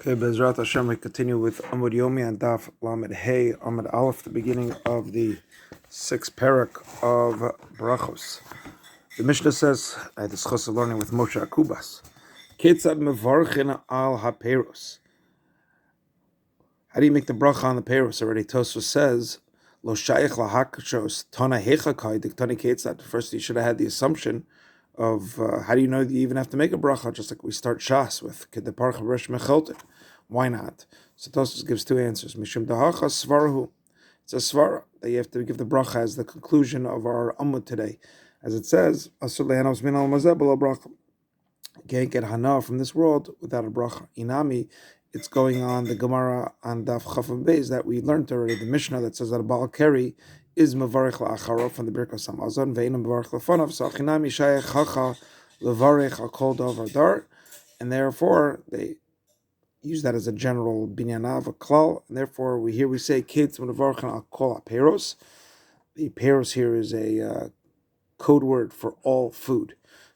Okay, Bezrat Hashem, we continue with Amud Yomi and Daf Lamed Hey, Amud Aleph, the beginning of the sixth parak of Brachos. The Mishnah says, I discussed learning with Moshe Akubas, Ketzad mevarchin al haperos. How do you make the bracha on the peros? Already Tosfos says, Lo shayich lahakashos tana hechakai diktani ketzad. First, you should have had the assumption of how do you know that you even have to make a bracha, just like we start Shas with Kedeparcha Resh Mechelten. Why not? So Tosfos gives two answers. Mishum dahacha svarahu. It's a svara that you have to give the bracha as the conclusion of our Amud today. As it says, Asur lehanos min al mazeh b'lo bracha. You can't get hana from this world without a bracha. Inami, it's going on the Gemara on Daf Chafam Beis that we learned already, the Mishnah that says that a Baal Keri is mevarich la'acharo from the Birkas Hamazon, ve'inam mevarich lefanav, so achinami shayach hacha levarich al kol davar dar, and therefore they use that as a general binyanav, a klal, and therefore we say kids mevarich al kol aperos. The peros here is a code word for all food.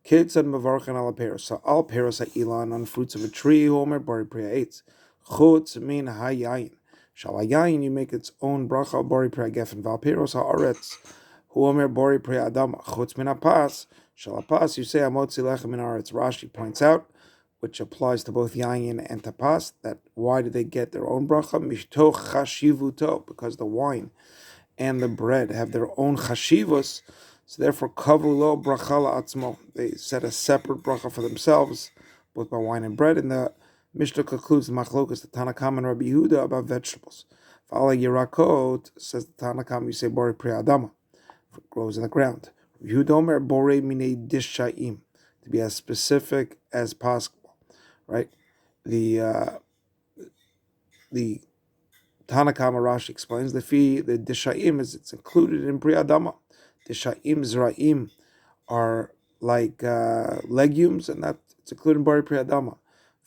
Kids and mevarchin al peros. So al peros ha'ilan on fruits of a tree. Homer bari priya eitz. Chutz min hayayin. Shal hayayin you make its own bracha bari priya gefen. Val peros haaretz. Homer bari priya adama. Chutz min hapas. Shal hapas you say amotzi lechem min haaretz. Rashi points out, which applies to both yayin and tapas, that why do they get their own bracha? Mishtoch chashivuto, because the wine and the bread have their own chashivus. So therefore, kavulo bracha la'atzmo. They set a separate bracha for themselves, both by wine and bread. And the Mishnah concludes the machlokas, the Tanakam and Rabbi Yehuda, about vegetables. Fa'ala yirakot, says the Tanakam, you say bori pri adama, it grows in the ground. Rabbi Yehuda omer bori minei dishaim, to be as specific as possible, right? The Tanakam Rashi explains the dishaim is it's included in pri adama. The sha'im zra'im are like legumes, and that it's included in bari pri adama.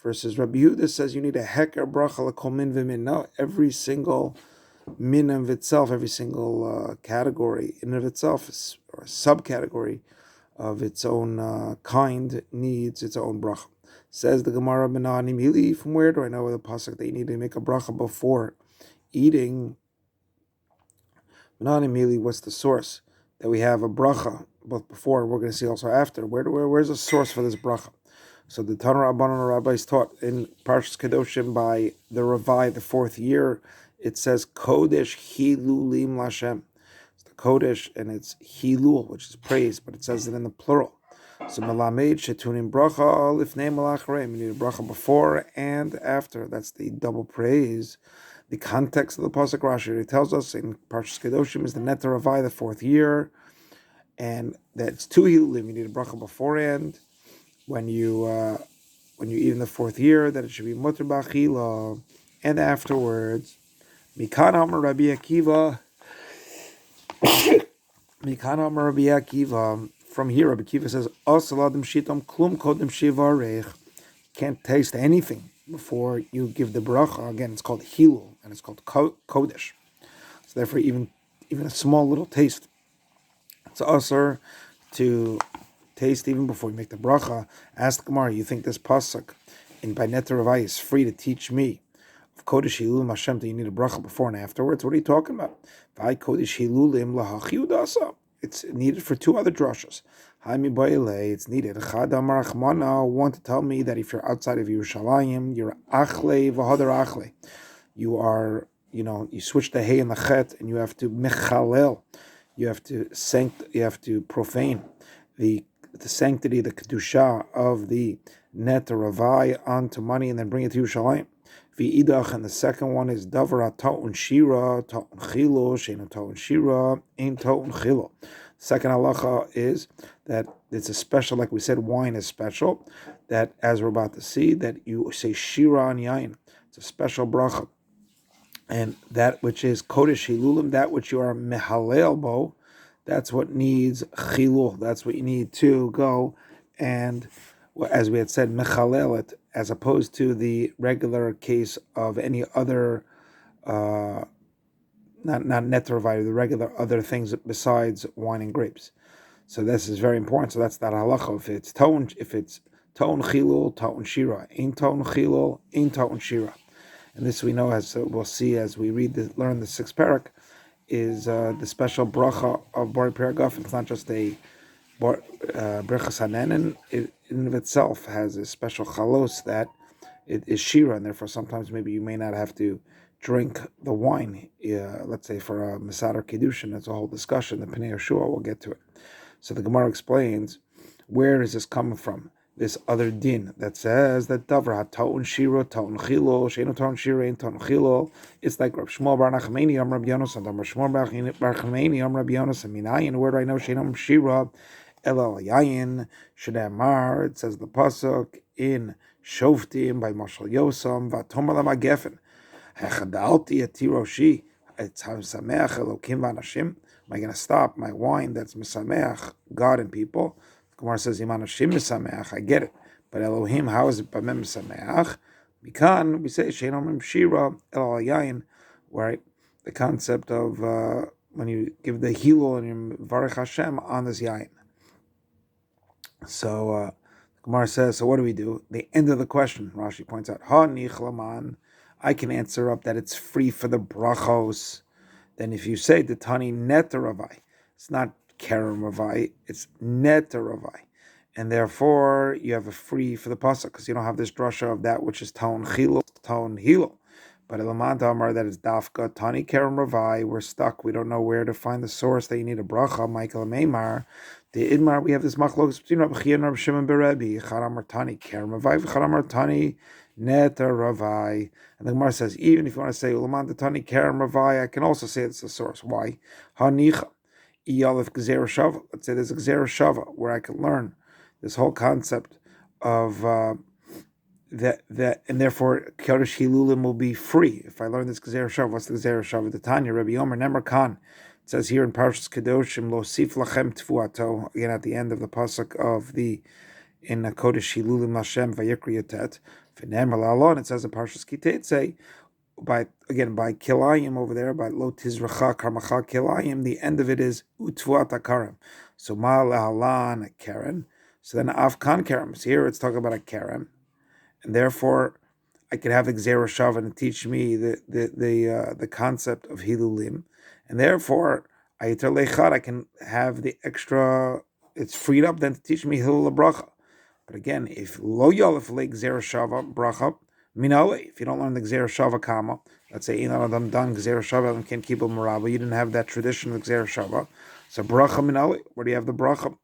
Versus Rabbi Yehuda says you need a heker bracha l'kol min v'min. No, every single min of itself, every single category in of itself, or a subcategory of its own kind, needs its own bracha. Says the Gemara Menani Mili. From where do I know the pasuk that you need to make a bracha before eating? Menani Mili, what's the source? That we have a bracha, both before and we're going to see also after. Where's the source for this bracha? So the Tanur Rabbanan rabbis taught in Parshas Kedoshim by the Ravai, the fourth year, it says Kodesh Hilulim Lashem. It's the Kodesh and it's Hilul, which is praise, but it says it in the plural. So Melamed Shetunim Bracha Lifnei Malachreim. You need a bracha before and after. That's the double praise. The context of the pasuk Rashi, it tells us in Parshas Kedoshim is the Netar Ravai, the fourth year, and that's two hilulim. You need a bracha beforehand when you eat in the fourth year, that it should be mutter b'achila, and afterwards. Mikan Amar Rabbi Akiva. Mikan Amar Rabbi Akiva. From here, Rabbi Akiva says, "Asaladim shitam klum kodem shivarech." Can't taste anything before you give the bracha. Again, it's called hilul, and it's called kodesh. So therefore, even a small little taste, it's usher to taste even before you make the bracha. Ask the Gemara, you think this pasuk in by Netar Ravai is free to teach me of kodesh hilul Hashem that you need a bracha before and afterwards? What are you talking about? Vai kodesh hilulim lahachiu dasa. It's needed for two other drashas. It's needed. Want to tell me that if you're outside of Yerushalayim, you're achle v'hadar achle. You are, you switch the hay and the chet, and you have to mechalel. You have to profane the sanctity, the kedusha of the Netar Ravai onto money, and then bring it to Yerushalayim. V'idach, and the second one is davar ta'un shira, ta'un chilo, sheina ta'un shira, ein ta'un chilo. Second halacha is that it's a special, like we said, wine is special, that as we're about to see, that you say shira on yain. It's a special bracha. And that which is kodesh hilulim, that which you are mehalel bo, that's what needs chilul. That's what you need to go and, as we had said, mechalel it, as opposed to the regular case of any other, not Netar Ravai, the regular other things besides wine and grapes. So this is very important. So that's that halacha. If it's Ton chilul, ton shira. Ein ton chilul, ein ton shira. And this we know, as we'll see as we learn the sixth parak, is the special bracha of Bari Paragaf. It's not just a brachas hanenin. It in of itself has a special chalos that it is shira, and therefore sometimes maybe you may not have to drink the wine. Let's say for a Masad or Kiddushin, that's a whole discussion. The Pnei Yeshua, we'll get to it. So the Gemara explains, where is this coming from? This other din that says that davar ha'ta'un shira, ta'un chilul, she'enu ta'un shira, ein ta'un chilul. It's like Rab Shmuel bar Nachmani, Am Rab Yonasan, Rab Shmuel bar Nachmani, Am Rab Yonasan, minayin, where do I know she'enu shira, elal yayin, shne'amar, it says the pasuk in Shoftim by Mashal Yosam, v'tomar lama gefen, hechadalti atiroshi, it's ha-sameach elokim v'anashim. Am I going to stop my wine that's misameach, God and people? Gemara says, Iman Hashem misameach, I get it. But Elohim, how is it b'mem misameach? Mikan, we say, Shein omrim shira el al yayin, right? The concept of when you give the hilul and you varech Hashem on this yayin. So, Gemara says, so what do we do? The end of the question, Rashi points out, Ha nichlaman, I can answer up that it's free for the brachos. Then if you say the tani neta ravai, it's not kerem ravai, it's neta ravai, and therefore you have a free for the pasuk because you don't have this drasha of that which is taun chilo, taun hilo. But elamant amar that is dafka tani kerem ravai. We're stuck. We don't know where to find the source that you need a bracha. Michael Meimar, the idmar. We have this machlokes between Rabbi Chia and Rabbi Shimon Berebi. Charamar tani kerem ravai, v'charamar tani neta ravai. And the Gemara says, even if you want to say Ulaman Tani Kerem Ravai, I can also say it's the source. Why? Hanicha Iyalef Gzera Shava. Let's say there's a Gzera Shava where I can learn this whole concept of that, and therefore Kodesh Hilulim will be free if I learn this Gzera Shava. What's the Gzera Shava? The Tanya Rabbi Yomer Nemer Khan. It says here in Parshas Kedoshim Lo Sif Lachem Tfuato. Again at the end of the pasuk of the in Kodesh Hilulim Hashem Vayikri Yatet. And it says in Parshas Kitetse, by Kilayim over there, by Lo Tizracha Karmacha Kilayim, the end of it is Utvuat Akarim. So Ma Lahalan a Karen. So then Afkan Karim. So here it's talking about a Karen. And therefore I could have the Gzera Shava and teach me the concept of Hilulim. And therefore I can have the extra, it's freed up then to teach me Hilul Bracha. But again, if lo yalef le gzera shava bracha minale, if you don't learn the gzera shava kama, let's say inan adam dan gzera shava and can't keep a maraba, you didn't have that tradition of gzera shava, so bracha minale, where do you have the bracha?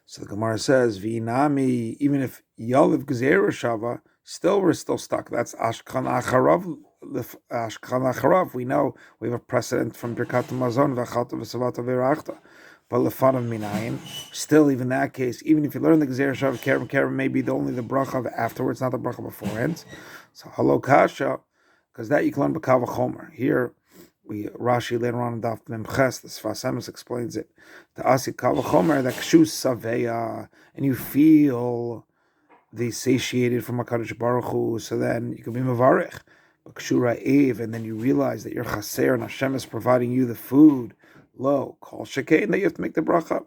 So the Gemara says v'inami, even if yalef gzera shava, we're still stuck. That's ashkan acharav. Ashkan acharav. We know we have a precedent from Birkat Hamazon v'achalta v'savata v'rachta. But lefan of minayin, still even that case, even if you learn the gzera shav kerem may be only the bracha of afterwards, not the bracha beforehand. So halo kasha, because that you can learn b'kava chomer. Here, Rashi later on in Daf Mem Ches, the Sfas Emes explains it. The asi kava chomer that kshus saveya, and you feel the satiated from HaKadosh Baruch Hu, so then you can be mevarich. But kshura ev, and then you realize that you're chaser and Hashem is providing you the food. Lo, call shekain that you have to make the bracha.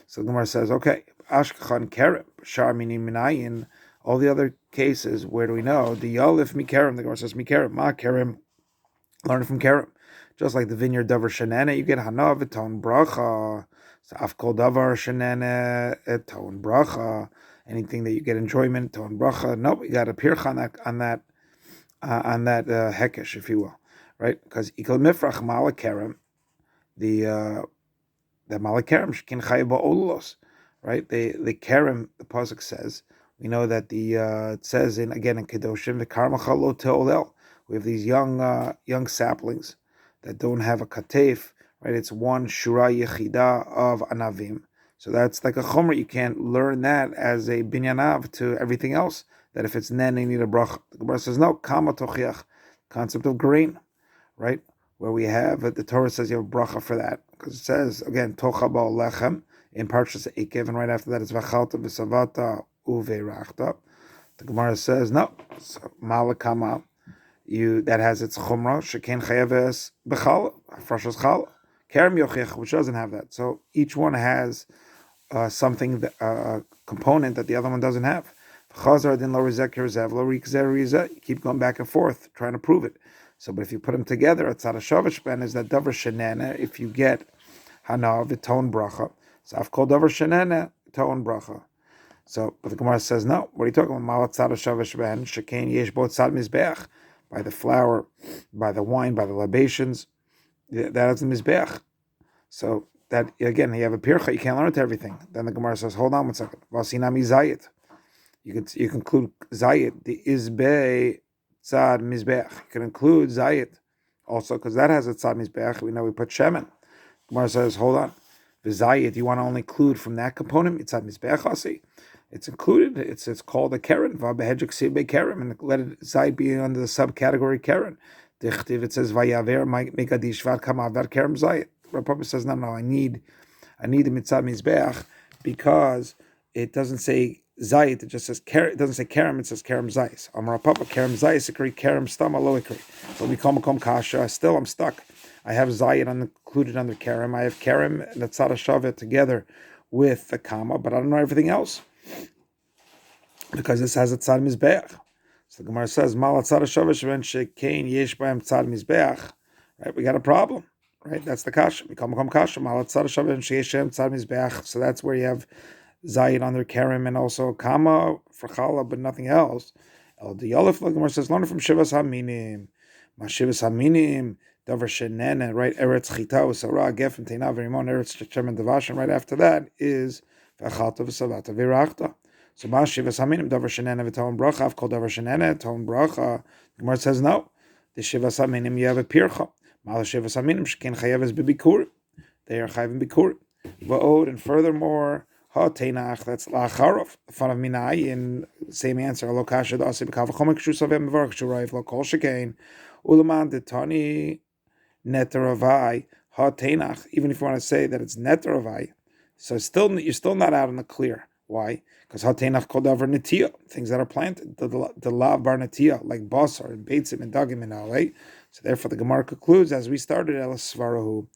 So the Gemara says, okay, ashkachan kerem, shar mini minayin, all the other cases, where do we know? The yalif mikerem, the Gemara says mikerem, ma kerem, learn it from kerem. Just like the vineyard davar shenene, you get hanav, eton bracha, so afkol davar shenene, eton bracha, anything that you get enjoyment, eton bracha. Nope, you got a pircha on that hekesh, if you will, right? Because ikal mifrach mala kerem, the malakerem shkin chayav ba'olos, right? The kerem, the pasuk says, we know that it says in Kedoshim the karmacha lo teolel. We have these young saplings that don't have a katef, right? It's one shura yechida of anavim, so that's like a chomer. You can't learn that as a binyanav to everything else. That if it's nen, they need a bracha. The Gemara says no, kama tochiach, concept of grain, right? Where we have the Torah says you have a bracha for that because it says again tocha ba'ol lechem in Parshas Ekev, and right after that it's v'chalta v'savata uve'rachta. The Gemara says no, so malakama, that has its chumrah sheken chayaves b'chala frashas chala kerem yochich, which doesn't have that. So each one has something, component that the other one doesn't have. You keep going back and forth trying to prove it. So, but if you put them together, it's not a shavish ben. Is that davar shenana? If you get hana v'ton bracha, so I've called davar shenana ton bracha. So, but the Gemara says no. What are you talking about? Malat tzad shavish ben shekain yesh bo tzad mizbeach, by the flour, by the wine, by the libations. That is the mizbeach. So that again, you have a pircha. You can't learn to everything. Then the Gemara says, hold on one second. Vasinami zayit. You can include zayit, the izbei tzad mizbeach. You can include zayit also because that has a tzad mizbeach. We know we put shemen. Gemara says, hold on. The zayit, you want to only include from that component. It's tzad mizbeach asi. It's included. It's called a keren. V'abehedjuk sibei keren, and let it zayit be under the subcategory keren. Dichtiv, it says vayaver mikadish vad kama vad keren zayit. Papa says, no, I need the mitzad mizbeach because it doesn't say zayit, it just says kerem. It doesn't say kerem, it says kerem zayis. Amar Papa kerem zayis ikri kerem stama lo ikri. So we come kasha. Still, I'm stuck. I have zayit included under kerem. I have kerem and the tzad shavet together with the kama, but I don't know everything else because this has a tzad mizbeach. So the Gemara says, mal tzad shavet shven shekain yesh b'hem tzad mizbeach. Right, we got a problem. Right, that's the kasha. We come kasha. So that's where you have zayit under kerem and also kama for challah, but nothing else. El diyalef l'gemar says learn from shivas haminim. Ma shivas haminim davar shenena. Right, eretz chita usara gefim teina v'rimon eretz shechem and devashin. Right after that is v'achalta v'savata v'irachta. So ma shivas haminim davar shenena v'toon bracha. I've called davar shenena toon bracha. The Gemara says no. The shivas haminim you have a pircha. They are chayav in bikur. And furthermore, ha teinach, that's lacharov, the fun of minai, in same answer. Lo kasha dasi b'kav chomek shusavim b'varach shurayv lo kol shekain ulaman detani neteravai ha teinach. Even if you want to say that it's neteravai, so you're still not out in the clear. Why? Because ha teinach kol davar netia, things that are planted, the lav bar netia, like basar and beitzim and dagim and alei. So therefore, the Gemara concludes, as we started, El Svarahu.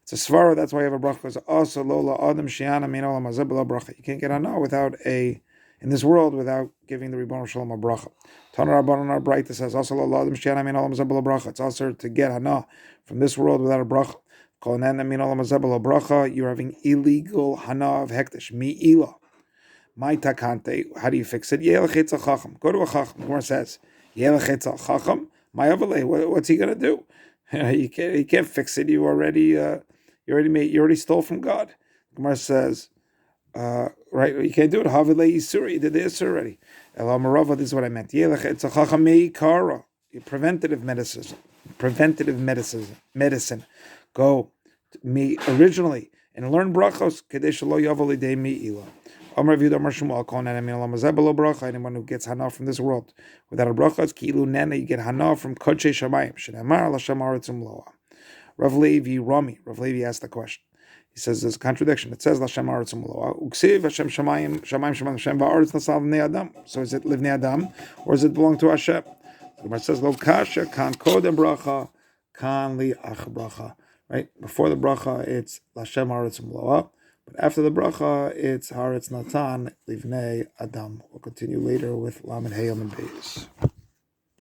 It's a svara. That's why you have a bracha. Because also lola adam shiana min olam hazeh b'la bracha. You can't get hana in this world without giving the Ribbon Shalom a bracha. Tanar Rabbanon our bright says also lola adam shiana min olam hazeh b'la bracha. It's also to get hana from this world without a bracha. Kol nana min olam hazeh b'la bracha. You're having illegal hana of hektish mi ila. My takante. How do you fix it? Yelech etzal chacham. Go to a chacham. The Gemara says yelech etzal chacham. What's he gonna do? He can't fix it. You already stole from God. Gemara says, right? You can't do it. Havilei Yisuri. You did this already. Elam Marava. This is what I meant. It's a chachamei kara. Preventative medicine. Go me originally and learn brachos. Kadesh lo yavalei de mi ila. Anyone who gets hana from this world without a bracha, it's ki'ilu nena, you get hana from kodshei shamayim. Shneimar l'shem haaretzim loa. Rav Levi asked the question. He says there's a contradiction. It says l'shem haaretzim loa. Uksiv Hashem shamayim Hashem va'aretz nasal v'nei adam. So is it livnei adam or does it belong to Hashem? The Gemara says lo kasha kan kodem bracha kan li ach bracha. Right before the bracha, it's l'shem haaretzim loa. But after the bracha, it's Haaretz Natan Livnei Adam. We'll continue later with Lamed Hey and Beis.